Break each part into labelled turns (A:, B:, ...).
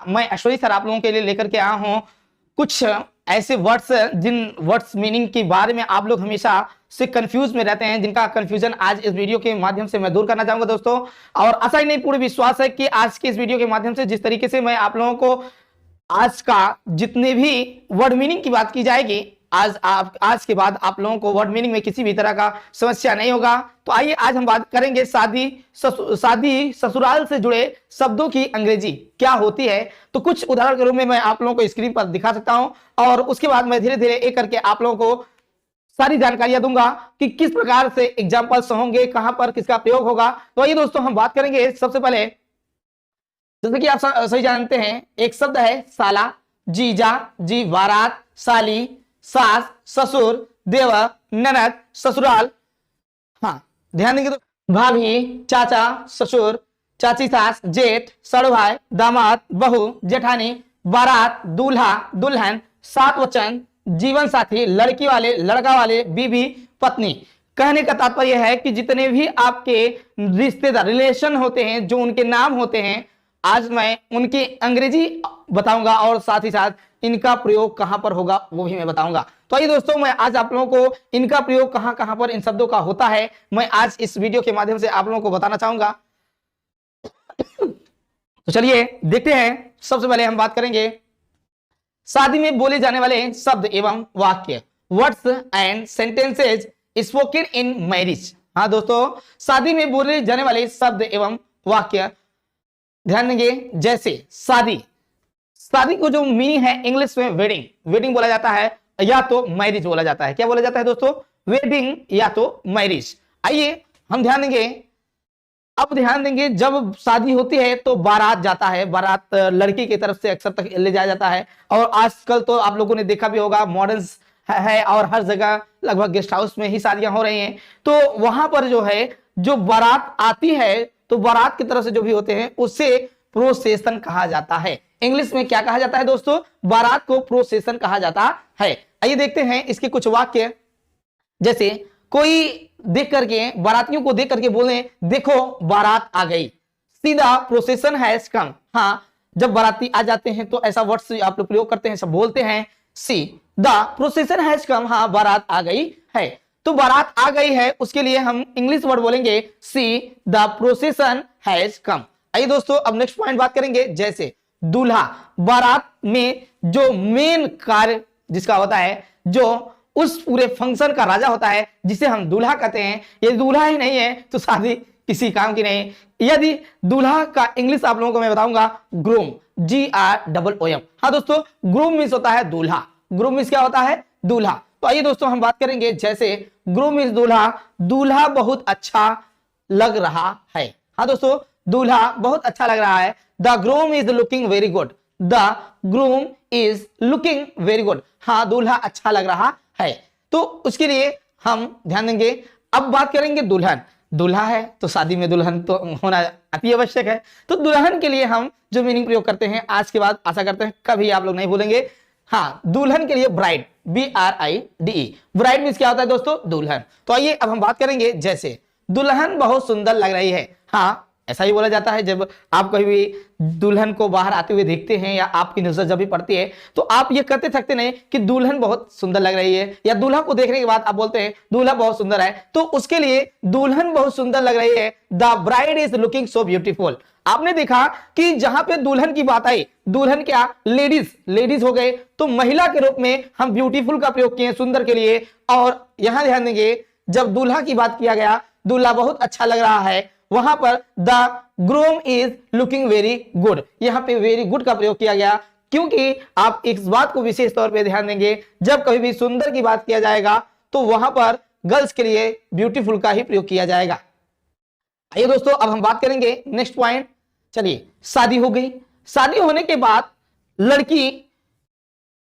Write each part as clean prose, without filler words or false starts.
A: मैं ऐश्वर्य सर आप लोगों के लिए लेकर के आया हूँ कुछ ऐसे वर्ड्स जिन वर्ड्स मीनिंग के बारे में आप लोग हमेशा से कंफ्यूज में रहते हैं, जिनका कंफ्यूजन आज इस वीडियो के माध्यम से मैं दूर करना चाहूंगा दोस्तों। और आशा ही नहीं पूरी विश्वास है कि आज के इस वीडियो के माध्यम से जिस तरीके से मैं आप लोगों को आज का जितने भी वर्ड मीनिंग की बात की जाएगी, आज के बाद आप लोगों को वर्ड मीनिंग में किसी भी तरह का समस्या नहीं होगा। तो आइए आज हम बात करेंगे शादी ससुराल से जुड़े शब्दों की अंग्रेजी क्या होती है। तो कुछ उदाहरण के रूप में मैं आप लोगों को स्क्रीन पर दिखा सकता हूं और उसके बाद मैं धीरे धीरे एक करके आप लोगों को सारी जानकारियां दूंगा कि किस प्रकार से एग्जाम्पल्स होंगे, कहां पर किसका प्रयोग होगा। तो आइए दोस्तों हम बात करेंगे सबसे पहले, जैसे कि आप सही जानते हैं, एक शब्द है साला, जीजा, जी, बारात, साली, सास, ससुर, देवर, ननद, ससुराल। हाँ ध्यान देंगे तो भाभी, चाचा, ससुर, चाची सास, जेठ, सड़ भाई, दामाद, बहू, जेठानी, बारात, दूल्हा, दुल्हन, सात वचन, जीवन साथी, लड़की वाले, लड़का वाले, बीबी, पत्नी। कहने का तात्पर्य है कि जितने भी आपके रिश्तेदार रिलेशन होते हैं, जो उनके नाम होते हैं, आज मैं उनकी अंग्रेजी बताऊंगा और साथ ही साथ इनका प्रयोग कहां पर होगा वो भी मैं बताऊंगा। तो आइए दोस्तों मैं आज आप लोगों को इनका प्रयोग कहां कहां पर इन शब्दों का होता है मैं आज इस वीडियो के माध्यम से आप लोगों को बताना चाहूंगा। तो चलिए देखते हैं। सबसे पहले हम बात करेंगे शादी में बोले जाने वाले शब्द एवं वाक्य, words and sentences spoken in marriage. हाँ दोस्तों, शादी में बोले जाने वाले शब्द एवं वाक्य ध्यान देंगे। जैसे शादी, शादी को जो मीनिंग है इंग्लिश में वेडिंग, वेडिंग बोला जाता है या तो मैरिज बोला जाता है। क्या बोला जाता है दोस्तों? वेडिंग या तो मैरिज। आइए हम ध्यान देंगे, अब ध्यान देंगे जब शादी होती है तो बारात जाता है, बारात लड़की की तरफ से अक्सर तक ले जाया जाता है। और आजकल तो आप लोगों ने देखा भी होगा मॉडर्न है और हर जगह लगभग गेस्ट हाउस में ही शादियां हो रही हैं। तो वहां पर जो है जो बारात आती है तो बारात की तरफ से जो भी होते हैं उसे प्रोसेशन कहा जाता है। इंग्लिश में क्या कहा जाता है दोस्तों? बारात को प्रोसेशन कहा जाता है। आइए देखते हैं इसके कुछ वाक्य। जैसे कोई देख करके, बारातियों को देख करके बोले देखो बारात आ गई, see the procession has come. हाँ, जब बाराती आ जाते हैं तो ऐसा वर्ड आप लोग प्रयोग करते हैं, सब बोलते हैं see the procession has come. हाँ, बारात आ गई है। तो बारात आ गई है उसके लिए हम इंग्लिश वर्ड बोलेंगे see the procession has come. आइए दोस्तों अब नेक्स्ट पॉइंट बात करेंगे। जैसे दूल्हा, बारात में जो मेन कार्य जिसका होता है, जो उस पूरे फंक्शन का राजा होता है, जिसे हम दूल्हा कहते हैं। यदि दूल्हा ही नहीं है तो शादी किसी काम की नहीं। यदि दूल्हा का इंग्लिश आप लोगों को मैं बताऊंगा ग्रूम, GROOM। हाँ दोस्तों, ग्रूम मीन्स होता है दूल्हा। ग्रूम मीन्स क्या होता है? दूल्हा। तो आइए दोस्तों हम बात करेंगे। जैसे ग्रूम मीन्स दूल्हा, दूल्हा बहुत अच्छा लग रहा है। हाँ दोस्तों, दूल्हा बहुत अच्छा लग रहा है। The groom is looking very good, the groom is looking very good. हाँ, दूल्हा अच्छा लग रहा है। तो उसके लिए हम ध्यान देंगे। अब बात करेंगे दुल्हन। दूल्हा है तो शादी में दुल्हन तो होना अति आवश्यक है। तो दुल्हन के लिए हम जो मीनिंग प्रयोग करते हैं आज के बाद आशा करते हैं कभी आप लोग नहीं भूलेंगे। हाँ, दुल्हन के लिए ब्राइड, BRIDE। ब्राइड मीन्स क्या होता है दोस्तों? दुल्हन। तो आइए अब हम बात करेंगे। जैसे दुल्हन बहुत सुंदर लग रही है। हाँ, ऐसा ही बोला जाता है जब आप कभी भी दुल्हन को बाहर आते हुए देखते हैं या आपकी नजर जब भी पड़ती है तो आप ये कहते थकते नहीं कि दुल्हन बहुत सुंदर लग रही है, या दूल्हा को देखने के बाद आप बोलते हैं दूल्हा बहुत सुंदर है। तो उसके लिए दुल्हन बहुत सुंदर लग रही है, the bride is looking so beautiful. आपने देखा कि जहां पे दुल्हन की बात आई, दुल्हन क्या लेडीज हो गए, तो महिला के रूप में हम ब्यूटीफुल का प्रयोग किए सुंदर के लिए। और यहां ध्यान देंगे जब दूल्हा की बात किया गया, दूल्हा बहुत अच्छा लग रहा है, वहां पर the groom is looking very good, यहां पे वेरी गुड का प्रयोग किया गया। क्योंकि आप इस बात को विशेष तौर पे ध्यान देंगे, जब कभी भी सुंदर की बात किया जाएगा तो वहां पर गर्ल्स के लिए ब्यूटीफुल का ही प्रयोग किया जाएगा। आइए दोस्तों अब हम बात करेंगे नेक्स्ट पॉइंट। चलिए, शादी हो गई, शादी होने के बाद लड़की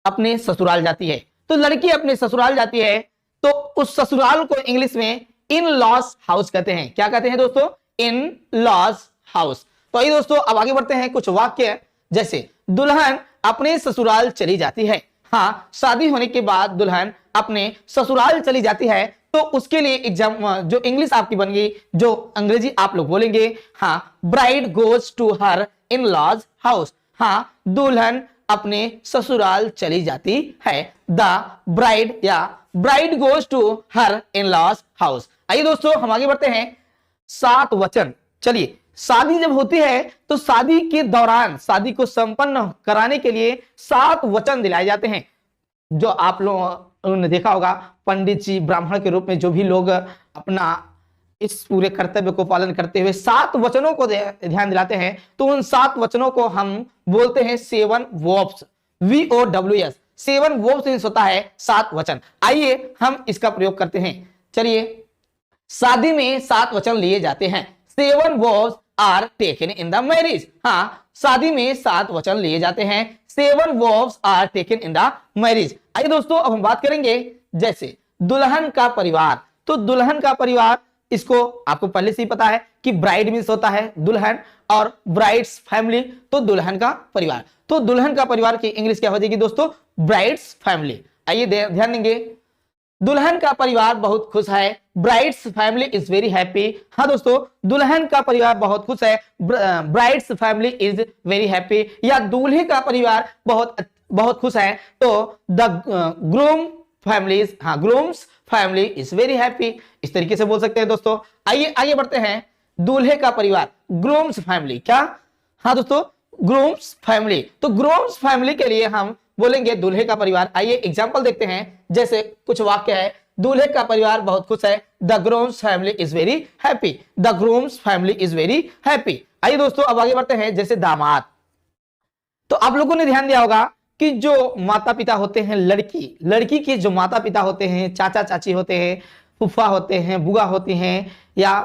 A: अपने ससुराल जाती है। तो लड़की अपने ससुराल जाती है तो उस ससुराल को इंग्लिश में इन लॉस हाउस कहते हैं। क्या कहते हैं दोस्तों? इन लॉस हाउस। तो आइए दोस्तों अब आगे बढ़ते हैं। कुछ वाक्य। जैसे दुल्हन अपने ससुराल चली जाती है। हाँ, शादी होने के बाद दुल्हन अपने ससुराल चली जाती है तो उसके लिए एग्जाम जो इंग्लिश आपकी बन गई, जो अंग्रेजी आप लोग बोलेंगे, हाँ, bride goes to her in laws house. हाँ, दुल्हन अपने ससुराल चली जाती है। द ब्राइड या bride goes to her in laws house. आइए दोस्तों हम आगे बढ़ते हैं। 7 वचन। चलिए, शादी जब होती है तो शादी के दौरान शादी को संपन्न कराने के लिए 7 वचन दिलाए जाते हैं। जो आप लोगों ने देखा होगा, पंडित जी ब्राह्मण के रूप में जो भी लोग अपना इस पूरे कर्तव्य को पालन करते हुए 7 वचनों को ध्यान दिलाते हैं, तो उन 7 वचनों को हम बोलते हैं 7 वर्ब्स, VOWS। 7 वर्ब्स मींस होता है 7 वचन। आइए हम इसका प्रयोग करते हैं। चलिए, शादी में 7 वचन लिए जाते हैं। 7 verbs are taken in the marriage. हाँ, शादी में 7 वचन लिए जाते हैं। 7 verbs are taken in the marriage. आइए दोस्तों अब हम बात करेंगे जैसे दुल्हन का परिवार। तो दुल्हन का परिवार, इसको आपको पहले से ही पता है कि ब्राइड मींस होता है दुल्हन और ब्राइड्स फैमिली, तो दुल्हन का परिवार। तो दुल्हन का परिवार की इंग्लिश क्या हो जाएगी दोस्तों? Brides family. आइए ध्यान देंगे, दुल्हन का परिवार बहुत खुश है। Brides family is very happy. हाँ दोस्तों, दुल्हन का परिवार बहुत खुश है, brides family is very happy. या दूल्हे का परिवार बहुत खुश है, तो द ग्रूम फैमिलीज, हाँ, grooms family is very happy. इस तरीके से बोल सकते हैं दोस्तों। आइए आगे बढ़ते हैं। दूल्हे का परिवार, ग्रूम्स फैमिली। क्या? हाँ दोस्तों, ग्रूम्स फैमिली। तो ग्रूम्स फैमिली के लिए हम बोलेंगे दूल्हे का परिवार। आइए एग्जांपल देखते हैं। जैसे कुछ वाक्य है, दूल्हे का परिवार बहुत खुश है, the grooms family is very happy. The grooms family is very happy. आइए दोस्तों अब आगे बढ़ते हैं। जैसे दामाद, तो आप लोगों ने ध्यान दिया होगा कि जो माता पिता होते हैं लड़की के जो माता पिता होते हैं, चाचा चाची होते हैं, फूफा होते हैं, बुआ होती हैं, या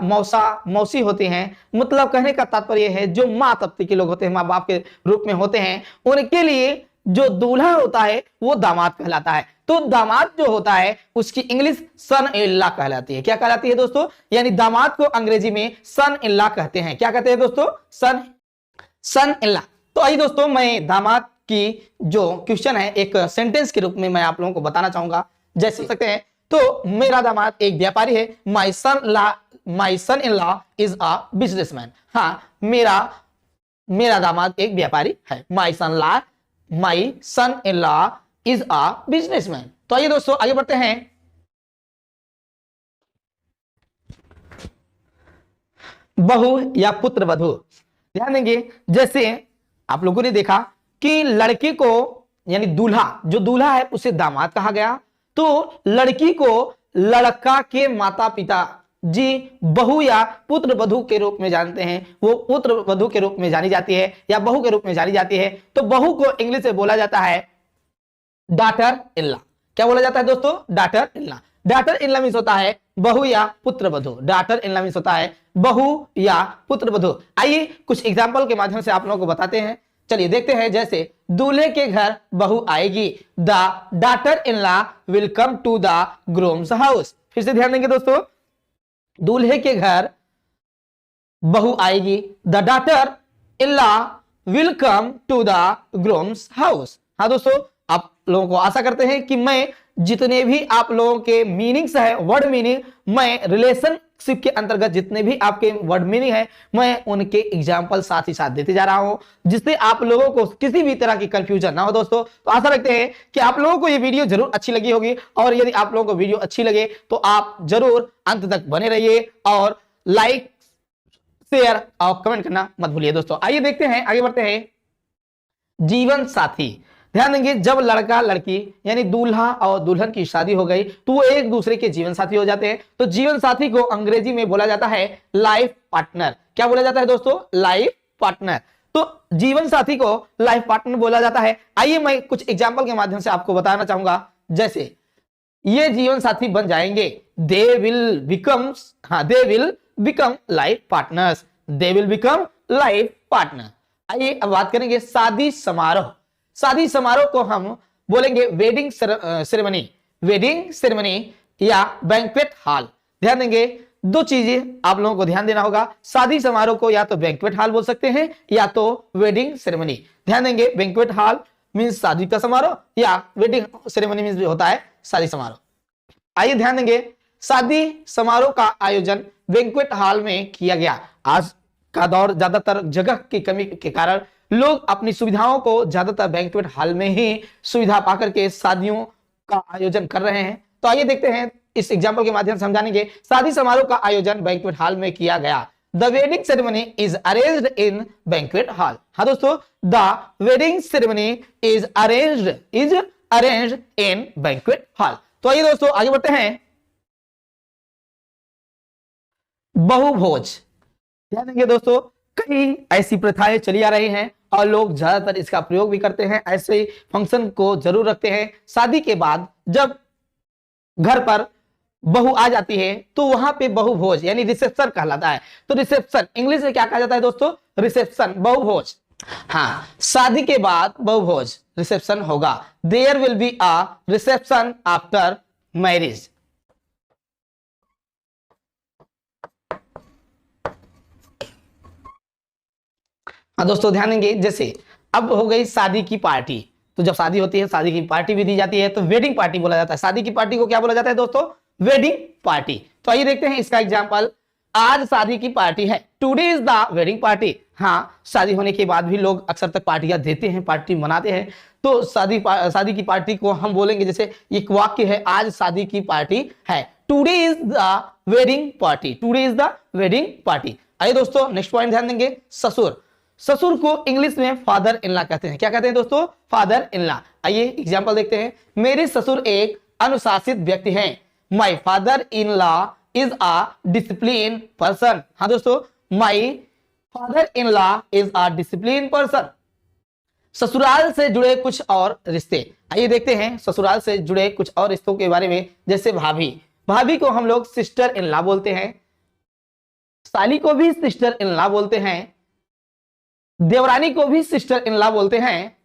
A: मौसी होती हैं, मतलब कहने का तात्पर्य है जो माँ तबके के लोग होते हैं, माँ बाप के रूप में होते हैं, उनके लिए जो दूल्हा होता है वो दामाद कहलाता है। तो दामाद जो होता है उसकी इंग्लिश सन इन लॉ कहलाती है। क्या कहलाती है दोस्तों? यानी दामाद को अंग्रेजी में सन इन लॉ कहते हैं। क्या कहते हैं दोस्तों? सन इन लॉ। तो आइए दोस्तों, मैं दामाद की जो क्वेश्चन है एक सेंटेंस के रूप में मैं आप लोगों को बताना चाहूंगा। जैसे सकते हैं, तो मेरा दामाद एक व्यापारी है। My son in law is a businessman. हाँ, मेरा दामाद एक व्यापारी है। My son in law is a businessman. तो आइए दोस्तों आगे बढ़ते हैं। बहू या पुत्र वधू, ध्यान देंगे। जैसे आप लोगों ने देखा कि लड़के को यानी जो दूल्हा है उसे दामाद कहा गया, तो लड़की को लड़का के माता पिता जी बहू या पुत्र वधू के रूप में जानते हैं। वो पुत्र वधू के रूप में जानी जाती है या बहू के रूप में जानी जाती है। तो बहू को इंग्लिश में बोला जाता है डॉटर इन लॉ। क्या बोला जाता है दोस्तों? Daughter in law. Daughter in law means होता है बहू या पुत्र वधू। डॉटर इन लॉ मींस होता है बहू या पुत्र वधू। आइए कुछ एग्जाम्पल के माध्यम से आप लोगों को बताते हैं। चलिए देखते हैं। जैसे दूल्हे के घर बहू आएगी, the daughter in law will come to the groom's house. फिर से ध्यान देंगे दोस्तों, दूल्हे के घर बहू आएगी, the daughter in law will come to the groom's house. हाँ दोस्तों, आप लोगों को आशा करते हैं कि मैं जितने भी आप लोगों के मीनिंग्स है, वर्ड मीनिंग, मैं रिलेशनशिप के अंतर्गत जितने भी आपके वर्ड मीनिंग है, मैं उनके एग्जाम्पल साथ ही साथ देते जा रहा हूं, जिससे आप लोगों को किसी भी तरह की कंफ्यूजन ना हो दोस्तों। तो आशा रखते हैं कि आप लोगों को ये वीडियो जरूर अच्छी लगी होगी, और यदि आप लोगों को वीडियो अच्छी लगे तो आप जरूर अंत तक बने रहिए और लाइक, शेयर और कमेंट करना मत भूलिए दोस्तों। आइए देखते हैं, आगे बढ़ते हैं। जीवन साथी, ध्यान देंगे। जब लड़का लड़की यानी दूल्हा और दुल्हन की शादी हो गई तो वो एक दूसरे के जीवन साथी हो जाते हैं। तो जीवन साथी को अंग्रेजी में बोला जाता है लाइफ पार्टनर। क्या बोला जाता है दोस्तों? Life partner. तो जीवन साथी को लाइफ पार्टनर बोला जाता है। आइए मैं कुछ एग्जाम्पल के माध्यम से आपको बताना चाहूंगा। जैसे ये जीवन साथी बन जाएंगे, they will become life partners. They will become life partner. आइए अब बात करेंगे शादी समारोह। शादी समारोह को हम बोलेंगे वेडिंग सेरेमनी या बैंक्वेट हॉल। ध्यान देंगे, दो चीजें आप लोगों को ध्यान देना होगा। शादी समारोह को या तो बैंक्वेट हॉल बोल सकते हैं या तो वेडिंग सेरेमनी। ध्यान देंगे, बैंक्वेट हॉल मींस शादी का समारोह या वेडिंग सेरेमनी मींस होता है शादी समारोह। आइए ध्यान देंगे, शादी समारोह का आयोजन बैंक्वेट हॉल में किया गया। आज का दौर ज्यादातर जगह की कमी के कारण लोग अपनी सुविधाओं को ज्यादातर बैंक्वेट हॉल में ही सुविधा पाकर के शादियों का आयोजन कर रहे हैं। तो आइए देखते हैं इस एग्जाम्पल के माध्यम से हम जानेंगे शादी समारोह का आयोजन बैंक्वेट हॉल में किया गया। The wedding ceremony is arranged in banquet hall. हाँ दोस्तों, the wedding ceremony is arranged in banquet hall. तो आइए दोस्तों आगे बढ़ते हैं। बहुभोज, ध्यान देंगे दोस्तों, कई ऐसी प्रथाएं चली आ रही हैं और लोग ज्यादातर इसका प्रयोग भी करते हैं। ऐसे फंक्शन को जरूर रखते हैं। शादी के बाद जब घर पर बहू आ जाती है तो वहां पे बहुभोज यानी रिसेप्शन कहलाता है। तो रिसेप्शन इंग्लिश में क्या कहा जाता है दोस्तों? रिसेप्शन, बहुभोज। हाँ, शादी के बाद बहुभोज रिसेप्शन होगा। There will be a reception after marriage. हाँ दोस्तों ध्यान देंगे, जैसे अब हो गई शादी की पार्टी। तो जब शादी होती है शादी की पार्टी भी दी जाती है तो वेडिंग पार्टी बोला जाता है। शादी की पार्टी को क्या बोला जाता है दोस्तों? Wedding party. तो आइए देखते हैं इसका एग्जांपल। आज शादी की पार्टी है, today is the wedding party. हाँ, शादी होने के बाद भी लोग अक्सर तक पार्टियां देते हैं, पार्टी मनाते हैं। तो शादी की पार्टी को हम बोलेंगे, जैसे एक वाक्य है, आज शादी की पार्टी है, today is the wedding party, today is the wedding party. आइए दोस्तों नेक्स्ट पॉइंट ध्यान देंगे। ससुर, ससुर को इंग्लिश में फादर इन लॉ कहते हैं। क्या कहते हैं दोस्तों? Father in law. आइए एग्जांपल देखते हैं। मेरे ससुर एक अनुशासित व्यक्ति हैं। My father in law is a discipline person. हाँ दोस्तों, my father in law is a discipline person. ससुराल से जुड़े कुछ और रिश्ते, आइए देखते हैं ससुराल से जुड़े कुछ और रिश्तों के बारे में। जैसे भाभी, भाभी को हम लोग सिस्टर इन लॉ बोलते हैं। साली को भी सिस्टर इन लॉ बोलते हैं। देवरानी को भी सिस्टर इन लॉ बोलते हैं।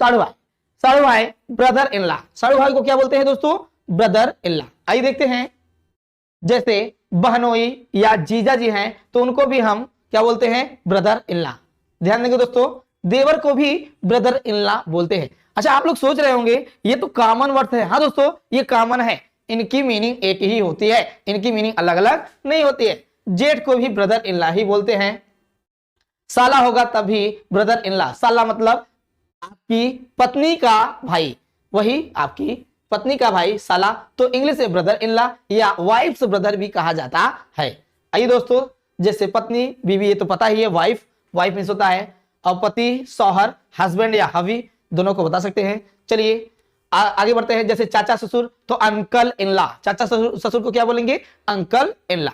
A: साड़ू भाई ब्रदर इन लॉ। साड़ू भाई को क्या बोलते हैं दोस्तों? Brother in law. आइए देखते हैं, जैसे बहनोई या जीजा जी हैं तो उनको भी हम क्या बोलते हैं? Brother in law. ध्यान देंगे दोस्तों, देवर को भी ब्रदर इन लॉ बोलते हैं। अच्छा, आप लोग सोच रहे होंगे ये तो कॉमन वर्ड है। हाँ दोस्तों, ये कॉमन है, इनकी मीनिंग एक ही होती है, इनकी मीनिंग अलग अलग नहीं होती है। जेठ को भी ब्रदर इन लॉ ही बोलते हैं। साला होगा तभी ब्रदर इन लॉ। साला मतलब आपकी पत्नी का भाई, वही आपकी पत्नी का भाई साला। तो इंग्लिश में ब्रदर इन लॉ या वाइफ्स ब्रदर भी कहा जाता है। आइए दोस्तों, जैसे पत्नी बीवी ये तो पता ही है, वाइफ मींस होता है, और पति शौहर, हस्बैंड या हवी दोनों को बता सकते हैं। चलिए आगे बढ़ते हैं। जैसे चाचा ससुर तो अंकल इन लॉ। चाचा ससुर को क्या बोलेंगे? Uncle in law.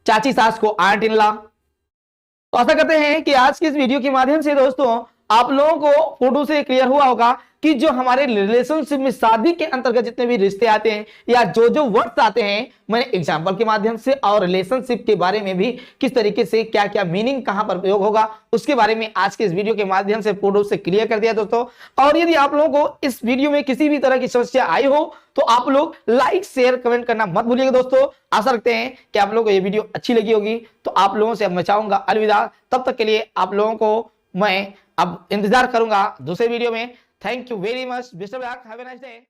A: चाची सास को आंट इन लॉ। तो आशा करते हैं कि आज की इस वीडियो के माध्यम से दोस्तों आप लोगों को फोटो से क्लियर हुआ होगा कि जो हमारे रिलेशनशिप में शादी के अंतर्गत जितने भी रिश्ते आते हैं या जो जो वर्ड्स आते हैं, मैंने एग्जांपल के माध्यम से और रिलेशनशिप के बारे में भी किस तरीके से क्या क्या मीनिंग कहां पर प्रयोग होगा उसके बारे में आज के इस वीडियो के माध्यम से फोटो से क्लियर कर दिया दोस्तों। और यदि आप लोगों को इस वीडियो में किसी भी तरह की समस्या आई हो तो आप लोग लाइक शेयर कमेंट करना मत भूलिएगा दोस्तों। आशा रखते हैं कि आप लोगों को ये वीडियो अच्छी लगी होगी। तो आप लोगों से अब मैं चाहूंगा अलविदा। तब तक के लिए आप लोगों को मैं अब इंतजार करूंगा दूसरे वीडियो में। Thank you very much. Best of luck, have a nice day.